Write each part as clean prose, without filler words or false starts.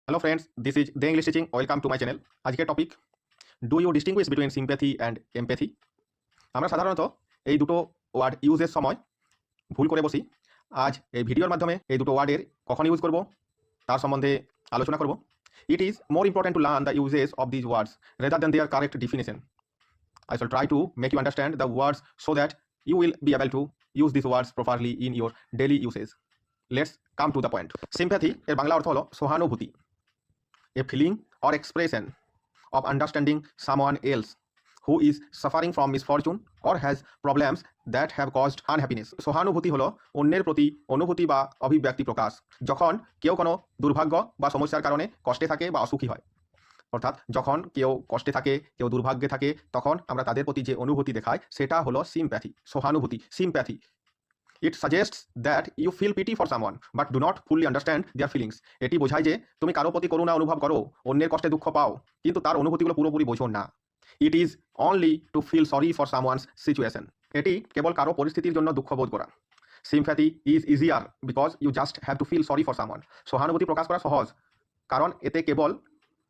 Hello friends, this is The English Teaching. Welcome to my channel. আজকের topic, do you distinguish between sympathy and empathy. আমরা সাধারণত এই দুটো word ইউজের সময় ভুল করে বসি। আজ এই ভিডিওর মাধ্যমে এই দুটো ওয়ার্ডের কখন ইউজ করব তার সম্বন্ধে আলোচনা করব। It is more important to learn the uses of these words rather than their correct definition. I shall try to make you understand the words so that you will be able to use these words properly in your daily usage. Let's come to the point. Sympathy এর বাংলা অর্থ হলো সহানুভূতি। A feeling or expression of understanding someone else who is suffering from misfortune or has problems that have caused unhappiness. সহানুভূতি হলো অন্যের প্রতি অনুভূতি বা অভিব্যক্তি প্রকাশ যখন কেউ কোনো দুর্ভাগ্য বা সমস্যার কারণে কষ্টে থাকে বা অসুখী হয়। অর্থাৎ যখন কেউ কষ্টে থাকে, কেউ দুর্ভাগ্যে থাকে, তখন আমরা তাদের প্রতি যে অনুভূতি দেখাই সেটা হলো সিম্প্যাথি, সহানুভূতি, sympathy. It suggests that you feel pity for someone but do not fully understand their feelings. এটি বোঝায় যে তুমি কারো প্রতি করুণা অনুভব করো, অন্যের কষ্টে দুঃখ পাও, কিন্তু তার অনুভূতিগুলো পুরোপুরি বোঝো না। It is only to feel sorry for someone's situation. এটি কেবল কারো পরিস্থিতির জন্য দুঃখ বোধ করা। Sympathy is easier because you just have to feel sorry for someone. সহানুভূতি প্রকাশ করা সহজ, কারণ এতে কেবল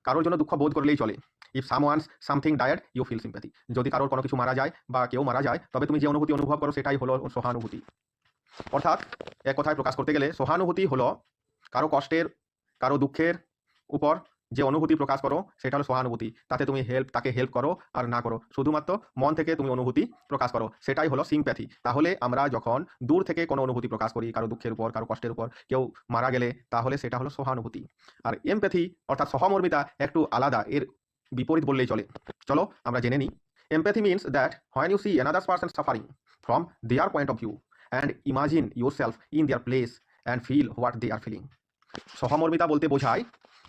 কারোর জন্য দুঃখ বোধ করলেই চলে। If someone's something died you feel sympathy. যদি কারোর কোনো কিছু মারা যায় বা কেউ মারা যায়, তবে তুমি যে অনুভূতি অনুভব করো সেটাই হলো সহানুভূতি। অর্থাৎ এক কথায় প্রকাশ করতে গেলে সহানুভূতি হলো কারো কষ্টের, কারো দুঃখের উপর যে অনুভূতি প্রকাশ করো সেটা হলো সহানুভূতি। তাতে তুমি তাকে হেল্প করো আর না করো, শুধুমাত্র মন থেকে তুমি অনুভূতি প্রকাশ করো, সেটাই হলো সিম্প্যাথি। তাহলে আমরা যখন দূর থেকে কোনো অনুভূতি প্রকাশ করি কারো দুঃখের উপর, কারো কষ্টের উপর, কেউ মারা গেলে, তাহলে সেটা হলো সহানুভূতি। আর এমপ্যাথি অর্থাৎ সহমর্মিতা একটু আলাদা, এর বিপরীত বললেই চলে। চলো আমরা জেনে নিই। Empathy means that when you see another person suffering from their point of view and imagine yourself in their place and feel what they are feeling. সহমর্মিতা বলতে বোঝায়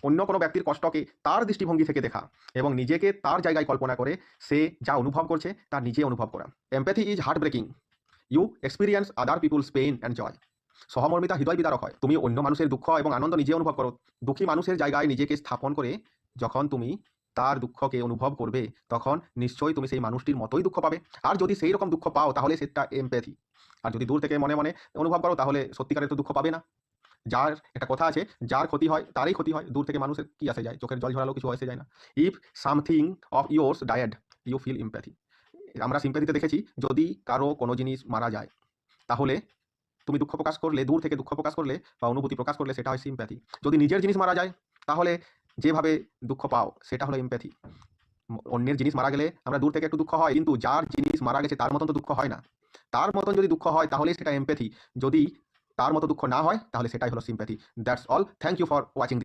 অন্য কোনো ব্যক্তির কষ্টকে তার দৃষ্টিভঙ্গি থেকে দেখা এবং নিজেকে তার জায়গায় কল্পনা করে সে যা অনুভব করছে তা নিজে অনুভব করা। Empathy is heart breaking, you experience other people's pain and joy. সহমর্মিতা হৃদয় বিদারক হয়, তুমি অন্য মানুষের দুঃখ এবং আনন্দ নিজে অনুভব করো। দুঃখী মানুষের জায়গায় নিজেকে স্থাপন করে যখন তুমি তার দুঃখকে অনুভব করবে, তখন নিশ্চয়ই তুমি সেই মানুষটির মতোই দুঃখ পাবে। আর যদি সেই রকম দুঃখ পাও তাহলে সেটা এমপ্যাথি। আর যদি দূর থেকে মনে মনে অনুভব করো তাহলে সত্যিকারের তো দুঃখ পাবে না। যার একটা কথা আছে, যার ক্ষতি হয় তারই ক্ষতি হয়, দূর থেকে মানুষের কি আসে যায়, চোখের জল ঝরালেও কিছু আসে যায় না। If something of yours died you feel empathy. আমরা সিম্প্যাথিতে দেখেছি যদি কারো কোনো জিনিস মারা যায় তাহলে তুমি দুঃখ প্রকাশ করলে, দূর থেকে দুঃখ প্রকাশ করলে বা অনুভূতি প্রকাশ করলে সেটা হয় সিম্প্যাথি। যদি নিজের জিনিস মারা যায় তাহলে যেভাবে দুঃখ পাও সেটা হলো এমপ্যাথি। অন্যের জিনিস মারা গেলে আমরা দূর থেকে একটু দুঃখ হয়, কিন্তু যার জিনিস মারা গেছে তার মতন তো দুঃখ হয় না। তার মতন যদি দুঃখ হয় তাহলেই সেটা এমপ্যাথি, যদি তার মতো দুঃখ না হয় তাহলে সেটাই হলো sympathy. That's all, thank you for watching.